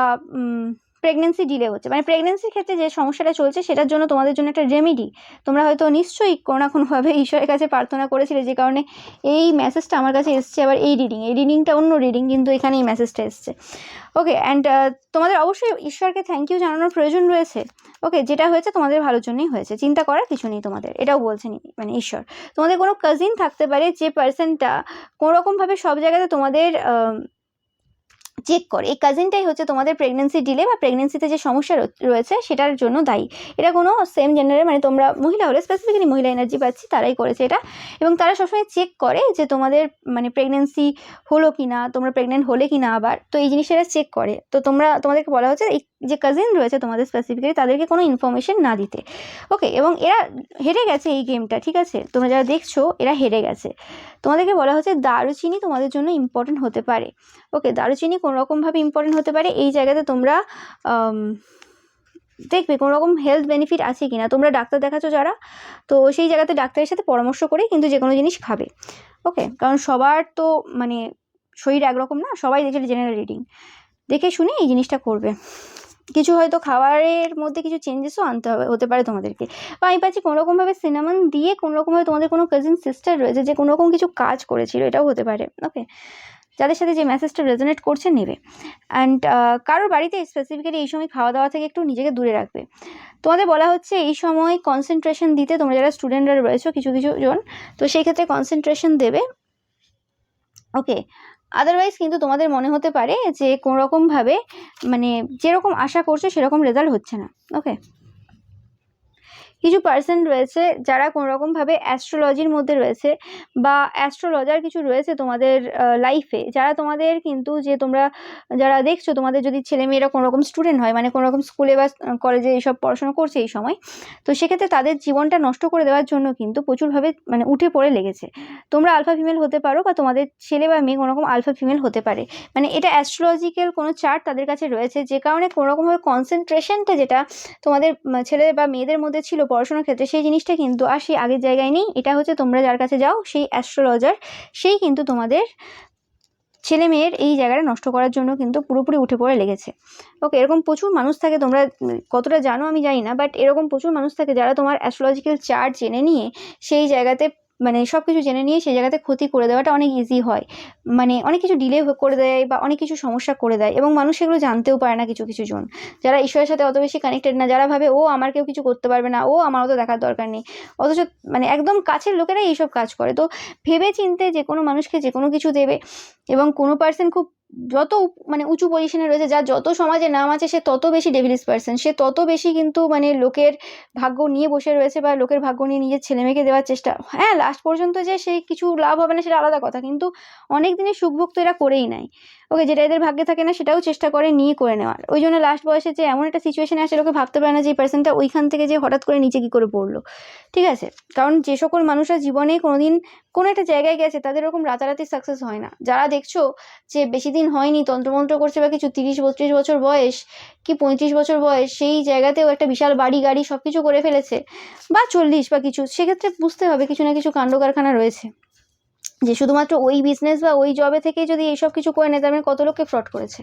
[SPEAKER 1] প্রেগনেন্সি ডিলে হচ্ছে, মানে প্রেগনেন্সির ক্ষেত্রে যে সমস্যাটা চলছে সেটার জন্য তোমাদের জন্য একটা রেমেডি তোমরা হয়তো নিশ্চয়ই কোনো না কোনোভাবে ঈশ্বরের কাছে প্রার্থনা করেছিলে, যে কারণে এই মেসেজটা আমার কাছে এসছে। আবার এই রিডিংটা অন্য রিডিং, কিন্তু এখানে এই মেসেজটা এসছে। ওকে, অ্যান্ড তোমাদের অবশ্যই ঈশ্বরকে থ্যাংক ইউ জানানোর প্রয়োজন রয়েছে। ওকে, যেটা হয়েছে তোমাদের ভালোর জন্যই হয়েছে, চিন্তা করার কিছু নেই তোমাদের, এটাও বলছেন মানে ঈশ্বর। তোমাদের কোনো কাজিন থাকতে পারে যে পার্সনটা কোনোরকমভাবে সব জায়গাতে তোমাদের চেক করে, এই কাজিনটাই হচ্ছে তোমাদের প্রেগনেন্সি ডিলে বা প্রেগনেন্সিতে যে সমস্যা রয়েছে সেটার জন্য দায়ী। এটা কোনো সেম জেন্ডারের, মানে তোমরা মহিলা হলে স্পেসিফিক্যালি মহিলা এনার্জি পাচ্ছি, তারাই করেছে এটা। এবং তারা সবসময় চেক করে যে তোমাদের মানে প্রেগনেন্সি হলো কি না, তোমরা প্রেগনেন্ট হলে কি না আবার, তো এই জিনিসটা চেক করে। তো তোমাদেরকে বলা হচ্ছে এই যে কাজিন রয়েছে তোমাদের স্পেসিফিক্যালি, তাদেরকে কোনো ইনফরমেশন না দিতে। ওকে, এবং এরা হেরে গেছে এই গেমটা, ঠিক আছে, তোমরা যারা দেখছো এরা হেরে গেছে। তোমাদেরকে বলা হচ্ছে দারুচিনি তোমাদের জন্য ইম্পর্টেন্ট হতে পারে। ওকে, দারুচিনি কোনোরকমভাবে ইম্পর্টেন্ট হতে পারে এই জায়গাতে। তোমরা দেখবে কোনোরকম হেলথ বেনিফিট আছে কি না, তোমরা ডাক্তার দেখাচ্ছ যারা, তো সেই জায়গাতে ডাক্তারের সাথে পরামর্শ করে কিন্তু যে কোনো জিনিস খাবে। ওকে, কারণ সবার তো মানে শরীর একরকম না, সবাই দেখে জেনারেল রিডিং দেখে শুনে এই জিনিসটা করবে। কিছু হয়তো খাবারের মধ্যে কিছু চেঞ্জেসও আনতে হতে পারে তোমাদেরকে, বা আমি পাচ্ছি কোনোরকমভাবে সিনামন দিয়ে কোনোরকমভাবে তোমাদের কোনো কাজিন সিস্টার রয়েছে যে কোনোরকম কিছু কাজ করেছিল, এটাও হতে পারে। ওকে, যাদের সাথে যে মেসেজটা রেজোনেট করছে নেবে। অ্যান্ড কারোর বাড়িতে স্পেসিফিক্যালি এই সময় খাওয়া দাওয়া থেকে একটু নিজেকে দূরে রাখবে। তোমাদের বলা হচ্ছে এই সময় কনসেন্ট্রেশন দিতে, তোমরা যারা স্টুডেন্টরা রয়েছো কিছু জন, তো সেই ক্ষেত্রে কনসেন্ট্রেশন দেবে। ওকে, আদারওয়াইজ কিন্তু তোমাদের মনে হতে পারে যে কোনোরকমভাবে মানে যেরকম আশা করছো সেরকম রেজাল্ট হচ্ছে না। ওকে, কিছু পার্সন রয়েছে যারা কোনোরকমভাবে অ্যাস্ট্রোলজির মধ্যে রয়েছে বা অ্যাস্ট্রোলজার কিছু রয়েছে তোমাদের লাইফে, যারা তোমাদের কিন্তু যে তোমরা যারা দেখছো, তোমাদের যদি ছেলেমেয়েরা কোনোরকম স্টুডেন্ট হয়, মানে কোনোরকম স্কুলে বা কলেজে এইসব পড়াশোনা করছে এই সময়, তো সেক্ষেত্রে তাদের জীবনটা নষ্ট করে দেওয়ার জন্য কিন্তু প্রচুরভাবে মানে উঠে পড়ে লেগেছে। তোমরা আলফা ফিমেল হতে পারো বা তোমাদের ছেলে বা মেয়ে কোনোরকম আলফা ফিমেল হতে পারে, মানে এটা অ্যাস্ট্রোলজিক্যাল কোনো চার্ট তাদের কাছে রয়েছে, যে কারণে কোনোরকমভাবে কনসেন্ট্রেশনটা যেটা তোমাদের ছেলে বা মেয়েদের মধ্যে ছিল পড়াশোনার ক্ষেত্রে, সেই জিনিসটা কিন্তু আর সেই আগের জায়গায় নেই। এটা হচ্ছে তোমরা যার কাছে যাও সেই অ্যাস্ট্রোলজার, সেই কিন্তু তোমাদের ছেলে মেয়ের এই জায়গাটা নষ্ট করার জন্য কিন্তু পুরোপুরি উঠে পড়ে লেগেছে। ওকে, এরকম প্রচুর মানুষ থাকে, তোমরা কতটা জানো আমি জানি না, বাট এরকম প্রচুর মানুষ থাকে যারা তোমার অ্যাস্ট্রোলজিক্যাল চার্ট জেনে নিয়ে সেই জায়গাতে মানে সব কিছু জেনে নিয়ে সেই জায়গাতে ক্ষতি করে দেওয়াটা অনেক ইজি হয়, মানে অনেক কিছু ডিলে করে দেয় বা অনেক কিছু সমস্যা করে দেয়, এবং মানুষ সেগুলো জানতেও পারে না। কিছু জন যারা ঈশ্বরের সাথে অত বেশি কানেক্টেড না, যারা ভাবে ও আমার কেউ কিছু করতে পারবে না, ও আমার অত দেখার দরকার নেই, অথচ মানে একদম কাছের লোকেরাই এইসব কাজ করে। তো ভেবে চিন্তে যে কোনো মানুষকে যে কোনো কিছু দেবে, এবং কোনো পার্সন খুব যত মানে উঁচু পজিশনে রয়েছে, যার যত সমাজে নাম আছে, সে তত বেশি ডেভিলিস পার্সন, সে তত বেশি কিন্তু মানে লোকের ভাগ্য নিয়ে বসে রয়েছে বা লোকের ভাগ্য নিয়ে নিজের ছেলেমেয়েকে দেওয়ার চেষ্টা। হ্যাঁ, লাস্ট পর্যন্ত যে সেই কিছু লাভ হবে না সেটা আলাদা কথা, কিন্তু অনেক দিনের সুখভোগ তো এরা করেই নেয়। ওকে, যেটা এদের ভাগ্যে থাকে না সেটাও চেষ্টা করে নিয়ে করে নেওয়ার। ওই জন্য লাস্ট বয়সে যে এমন একটা সিচুয়েশনে আসে, লোকে ভাবতে পারে না যে এই পার্সনটা ওইখান থেকে যে হঠাৎ করে নিচে কী করে পড়লো। ঠিক আছে, কারণ যে সকল মানুষরা জীবনে কোনোদিন কোনো একটা জায়গায় গেছে তাদের এরকম রাতারাতি সাকসেস হয় না। যারা দেখছো যে বেশি দিন হয়নি তন্ত্রমন্ত্র করছে বা কিছু 30-32 বছর বয়স কি 35 বছর বয়স, সেই জায়গাতেও একটা বিশাল বাড়ি গাড়ি সব কিছু করে ফেলেছে, বা 40 বা কিছু, সেক্ষেত্রে বুঝতে হবে কিছু না কিছু কাণ্ড কারখানা রয়েছে, যে শুধুমাত্র ওই বিজনেস বা ওই জবে থেকেই যদি এইসব কিছু করে নেয়, তার মানে কত লোককে ফ্রড করেছে,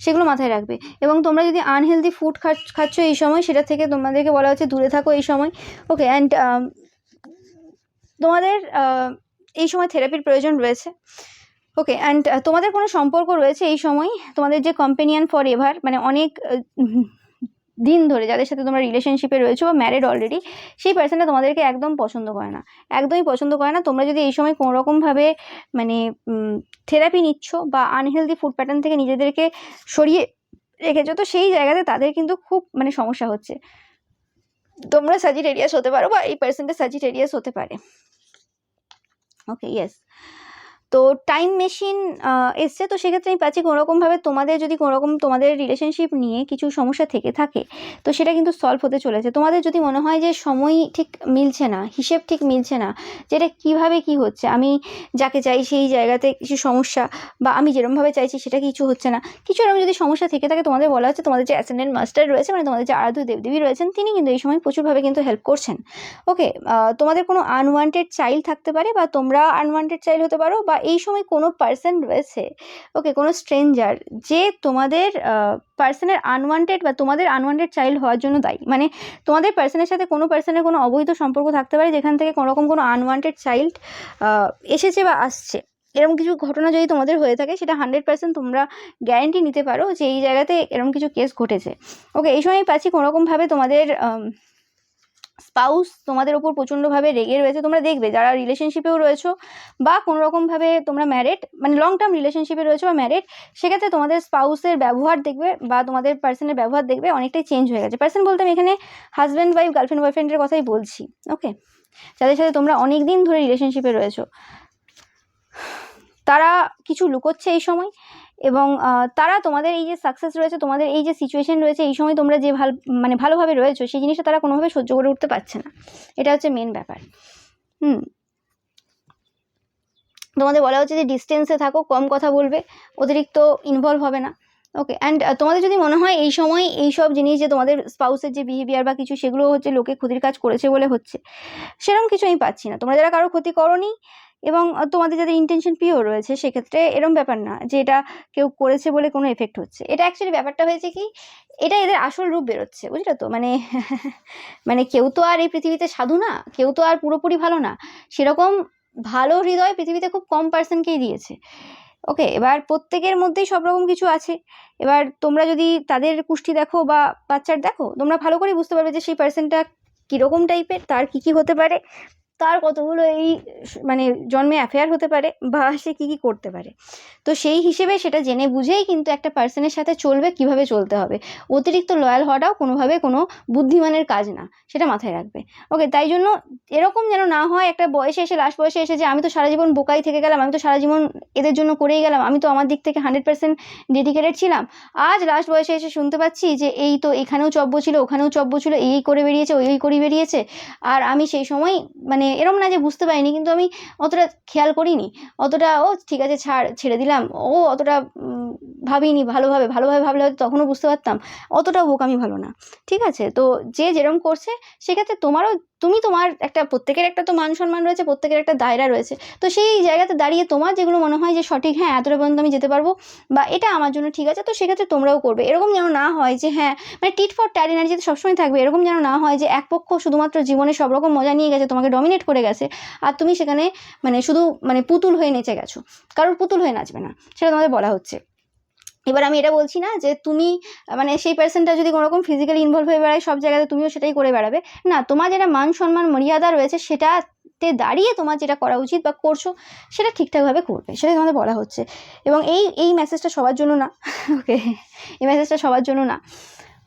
[SPEAKER 1] সেগুলো মাথায় রাখবে। এবং তোমরা যদি আনহেলদি ফুড খাচ্ছ এই সময়, সেটা থেকে তোমাদেরকে বলা হচ্ছে দূরে থাকো এই সময়। ওকে, অ্যান্ড তোমাদের এই সময় থেরাপির প্রয়োজন রয়েছে। ওকে, অ্যান্ড তোমাদের কোনো সম্পর্ক রয়েছে এই সময়, তোমাদের যে কম্পেনিয়ান ফর এভার, মানে অনেক দিন ধরে যাদের সাথে তোমরা রিলেশনশিপে রয়েছো বা ম্যারিড অলরেডি, সেই পার্সনটা তোমাদেরকে একদম পছন্দ করে না, একদমই পছন্দ করে না। তোমরা যদি এই সময় কোনোরকমভাবে মানে থেরাপি নিচ্ছ বা আনহেলদি ফুড প্যাটার্ন থেকে নিজেদেরকে সরিয়ে রেখেছো, তো সেই জায়গাতে তাদের কিন্তু খুব মানে সমস্যা হচ্ছে। তোমরা সাজিটেরিয়াস হতে পারো বা এই পার্সনটা সাজিটেরিয়াস হতে পারে। ওকে, ইয়েস। তো টাইম মেশিন এসছে, তো সেক্ষেত্রে আমি পাচ্ছি কোনোরকমভাবে তোমাদের যদি কোনোরকম তোমাদের রিলেশনশিপ নিয়ে কিছু সমস্যা থেকে থাকে, তো সেটা কিন্তু সলভ হতে চলেছে। তোমাদের যদি মনে হয় যে সময় ঠিক মিলছে না, হিসেব ঠিক মিলছে না, যেটা কীভাবে কী হচ্ছে, আমি যাকে চাই সেই জায়গাতে কিছু সমস্যা, বা আমি যেরকমভাবে চাইছি সেটা কিছু হচ্ছে না, কিছু এরকম যদি সমস্যা থেকে থাকে, তোমাদের বলা হচ্ছে তোমাদের যে অ্যাসেন্ডেন্ট মাস্টার রয়েছে, মানে তোমাদের যে আরাধ্য দেবদেবী রয়েছেন, তিনি কিন্তু এই সময় প্রচুরভাবে কিন্তু হেল্প করছেন। ওকে, তোমাদের কোনো আনওয়ান্টেড চাইল্ড থাকতে পারে বা তোমরা আনওয়ান্টেড চাইল্ড হতে পারো, বা এই সময় কোনো পার্সন রয়েছে, ওকে, কোনো স্ট্রেঞ্জার, যে তোমাদের পার্সনের আনওয়ান্টেড বা তোমাদের আনওয়ান্টেড চাইল্ড হওয়ার জন্য দায়ী। মানে তোমাদের পার্সনের সাথে কোনো পার্সনের কোনো অবৈধ সম্পর্ক থাকতে পারে, যেখান থেকে কোনোরকম কোনো আনওয়ান্টেড চাইল্ড এসেছে বা আসছে। এরকম কিছু ঘটনা যদি তোমাদের হয়ে থাকে, সেটা 100% তোমরা গ্যারেন্টি নিতে পারো যে এই জায়গাতে এরকম কিছু কেস ঘটেছে। ওকে, এই সময় পাচ্ছি কোনোরকমভাবে তোমাদের স্পাউস তোমাদের ওপর প্রচণ্ডভাবে রেগে রয়েছে। তোমরা দেখবে যারা রিলেশনশিপেও রয়েছো বা কোনোরকমভাবে তোমরা ম্যারিড, মানে লং টার্ম রিলেশনশিপে রয়েছো বা ম্যারিড, সেক্ষেত্রে তোমাদের স্পাউসের ব্যবহার দেখবে বা তোমাদের পার্সনের ব্যবহার দেখবে অনেকটাই চেঞ্জ হয়ে গেছে। পার্সন বলতে আমি এখানে হাজব্যান্ড ওয়াইফ, গার্লফ্রেন্ড বয়ফ্রেন্ডের কথাই বলছি। ওকে, যাদের সাথে তোমরা অনেক দিন ধরে রিলেশনশিপে রয়েছো, তারা কিছু লুকোচ্ছে এই সময়, এবং তারা তোমাদের এই যে সাকসেস রয়েছে, তোমাদের এই যে সিচুয়েশন রয়েছে, এই সময় তোমরা যে মানে ভালোভাবে রয়েছো, সেই জিনিসটা তারা কোনোভাবে সহ্য করে উঠতে পারছে না। এটা হচ্ছে মেন ব্যাপার। তোমাদের বলা হচ্ছে যে ডিস্টেন্সে থাকো, কম কথা বলবে, অতিরিক্ত ইনভলভ হবে না। ওকে, অ্যান্ড তোমাদের যদি মনে হয় এই সময় এইসব জিনিস যে তোমাদের স্পাউসের যে বিহেভিয়ার বা কিছু, সেগুলো হচ্ছে লোকে ক্ষতির কাজ করেছে বলে হচ্ছে, সেরকম কিছু আমি পাচ্ছি না। তোমরা যারা কারো ক্ষতি করোনি এবং তোমাদের যাদের ইন্টেনশন পিওর রয়েছে সেক্ষেত্রে এরম ব্যাপার না যে এটা কেউ করেছে বলে কোনো এফেক্ট হচ্ছে। এটা অ্যাকচুয়ালি ব্যাপারটা হয়েছে কি, এটা এদের আসল রূপ বেরোচ্ছে, বুঝলে তো? মানে মানে কেউ তো আর এই পৃথিবীতে সাধু না, কেউ তো আর পুরোপুরি ভালো না। সেরকম ভালো হৃদয় পৃথিবীতে খুব কম পার্সনকেই দিয়েছে। ওকে, এবার প্রত্যেকের মধ্যেই সব রকম কিছু আছে। এবার তোমরা যদি তাদের কুষ্টি দেখো বা বাচ্চার দেখো, তোমরা ভালো করে বুঝতে পারবে যে সেই পার্সনটা কীরকম টাইপের, তার কী কী হতে পারে, তার কতগুলো এই মানে জন্মে অ্যাফেয়ার হতে পারে, বা সে কী কী করতে পারে। তো সেই হিসেবে সেটা জেনে বুঝেই কিন্তু একটা পার্সনের সাথে চলবে, কিভাবে চলতে হবে। অতিরিক্ত লয়াল হওয়াটাও কোনোভাবে কোনো বুদ্ধিমানের কাজ না, সেটা মাথায় রাখবে। ওকে, তাই জন্য এরকম যেন না হয় একটা বয়সে এসে, লাস্ট বয়সে এসে, যে আমি তো সারা জীবন বোকাই থেকে গেলাম, আমি তো সারা জীবন এদের জন্য করেই গেলাম, আমি তো আমার দিক থেকে 100% ডেডিকেটেড ছিলাম, আজ লাস্ট বয়সে এসে শুনতে পাচ্ছি যে এই তো এখানেও চব্য ছিল, ওখানেও চব্য ছিল, এই করে বেরিয়েছে, ওই করে বেরিয়েছে। আর আমি সেই সময় মানে এরম না যে বুঝতে পারিনি, কিন্তু আমি অতটা খেয়াল করিনি, অতটা ও ঠিক আছে ছেড়ে দিলাম, ও অতটা ভাবিনি, ভালোভাবে ভাবলে হয়তো তখনও বুঝতে পারতাম। অতটাও বোকামি ভালো না, ঠিক আছে? তো যে যেরম করছে সেক্ষেত্রে তুমি তোমার একটা, প্রত্যেকের একটা তো মান সম্মান রয়েছে, প্রত্যেকের একটা দায়রা রয়েছে। তো সেই জায়গাতে দাঁড়িয়ে তোমার যেগুলো মনে হয় যে সঠিক, হ্যাঁ এতটা পর্যন্ত আমি যেতে পারবো, বা এটা আমার জন্য ঠিক আছে, তো সেক্ষেত্রে তোমরাও করবে। এরকম যেন না হয় যে হ্যাঁ মানে টিট ফর ট্যাট এনার্জি সবসময় থাকবে, এরকম যেন না হয় যে এক পক্ষ শুধুমাত্র জীবনে সব রকম মজা নিয়ে গেছে, তোমাকে ডমিনেট করে গেছে, আর তুমি সেখানে মানে শুধু মানে পুতুল হয়ে নেচে গেছো। কারোর পুতুল হয়ে নাচবে না, সেটা তোমাদের বলা হচ্ছে। এবার আমি এটা বলছি না যে তুমি মানে সেই পার্সনটা যদি কোনোরকম ফিজিক্যালি ইনভলভ হয়ে বেড়ায় সব জায়গাতে, তুমিও সেটাই করে বেড়াবে না। তোমার যেটা মান সম্মান মর্যাদা রয়েছে সেটাতে দাঁড়িয়ে তোমার যেটা করা উচিত বা করছো সেটা ঠিকঠাকভাবে করবে, সেটাই তোমাদের বলা হচ্ছে। এবং এই মেসেজটা সবার জন্য না, ওকে, এই মেসেজটা সবার জন্য না।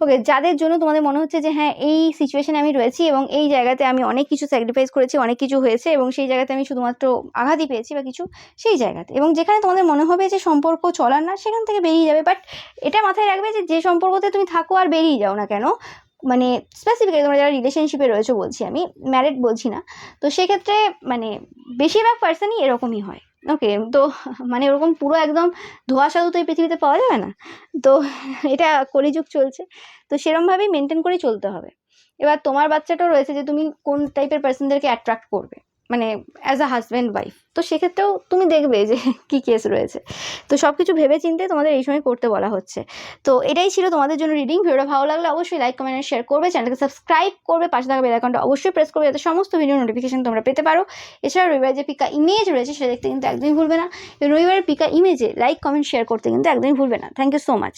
[SPEAKER 1] ওকে, যাদের জন্য তোমাদের মনে হচ্ছে যে হ্যাঁ এই সিচুয়েশনে আমি রয়েছি এবং এই জায়গাতে আমি অনেক কিছু স্যাক্রিফাইস করেছি, অনেক কিছু হয়েছে, এবং সেই জায়গাতে আমি শুধুমাত্র আঘাতই পেয়েছি বা কিছু, সেই জায়গাতে, এবং যেখানে তোমাদের মনে হবে যে সম্পর্ক চলার না, সেখান থেকে বেরিয়ে যাবে। বাট এটা মাথায় রাখবে যে যে সম্পর্কতে তুমি থাকো আর বেরিয়ে যাও না কেন, মানে স্পেসিফিক্যালি তোমরা যারা রিলেশনশিপে রয়েছে বলছি, আমি ম্যারিড বলছি না, তো সেক্ষেত্রে মানে বেশিরভাগ পার্সনই এরকমই হয়। ওকে, তো মানে ওরকম পুরো একদম ধোঁয়া সাধু তো এই পৃথিবীতে পাওয়া যাবে না। তো এটা কলিযুগ চলছে, তো সেরমভাবেই মেনটেন করেই চলতে হবে। এবার তোমার বাচ্চাটাও রয়েছে যে তুমি কোন টাইপের পার্সনদেরকে অ্যাট্রাক্ট করবে, মানে অ্যাজ আ হাজব্যান্ড ওয়াইফ, তো সেক্ষেত্রেও তুমি দেখবে যে কী কেস রয়েছে। তো সব কিছু ভেবে চিন্তে তোমাদের এই সময় করতে বলা হচ্ছে। তো এটাই ছিল তোমাদের জন্য রিডিং। ভিডিওটা ভালো লাগলে অবশ্যই লাইক, কমেন্ট, শেয়ার করবে, চ্যানেলকে সাবস্ক্রাইব করবে, পাশে থাকা বেল আইকনটা অবশ্যই প্রেস করবে যাতে সমস্ত ভিডিও নোটিফিকেশন তোমরা পেতে পারো। এছাড়া রবিবার যে পিকা ইমেজ রয়েছে সেটা দেখতে কিন্তু একদমই ভুলবে না। রবিবারের পিকা ইমেজে লাইক, কমেন্ট, শেয়ার করতে কিন্তু একদমই ভুলবে না। Thank you so much.